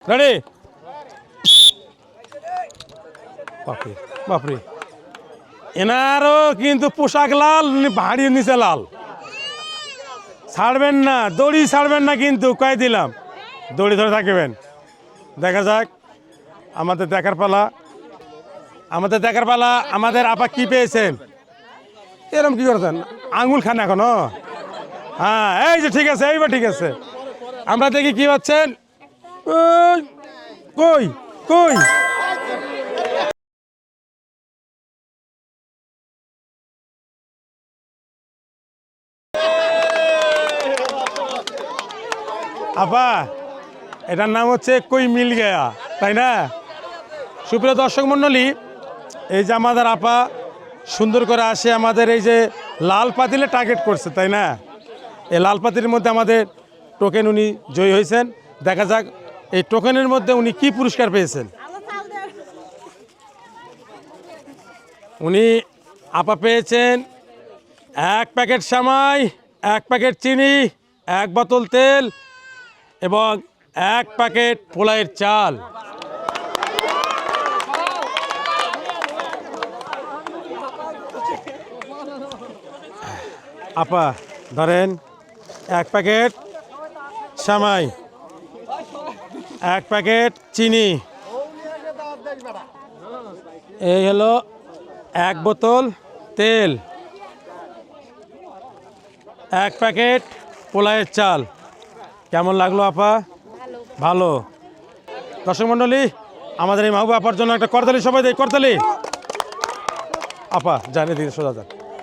ready বাপরে বাপরে এনারও কিন্তু পোশাক লাল ভারীর নিচে লাল ছাড়বেন না দড়ি ছাড়বেন না কিন্তু কয়ে দিলাম দড়ি ধরে থাকবেন দেখা যাক আমাদের দেখার পালা আমাদের আপা কি পেয়েছেন এরকম কি করতেন আঙুল খান এখনো হ্যাঁ এই যে ঠিক আছে এইবার ঠিক আছে আমরা দেখি কি পাচ্ছেন কই কই আপা এটার নাম হচ্ছে কই মিল গেয়া তাই না সুপ্রিয় দর্শক মণ্ডলী এই যে আমাদের আপা সুন্দর করে আসে আমাদের এই যে লাল পাতিলে টার্গেট করছে তাই না এই লাল পাতিলের মধ্যে আমাদের টোকেন উনি জয়ী হয়েছেন দেখা যাক এই টোকেনের মধ্যে উনি কি পুরস্কার পেয়েছেন উনি আপা পেয়েছেন 1 প্যাকেট সেমাই 1 প্যাকেট চিনি 1 বোতল তেল এবং 1 প্যাকেট পোলাইয়ের চাল আপা ধরেন 1 প্যাকেট সেমাই 1 প্যাকেট চিনি এই হলো 1 বোতল তেল 1 প্যাকেট পোলাইয়ের চাল কেমন লাগলো আপা ভালো দর্শক মণ্ডলী আমাদের এই মাহবুব আপার জন্য একটা করতালি সবাই দেয় করতালি আপা জানিয়ে দিতে সোজা যান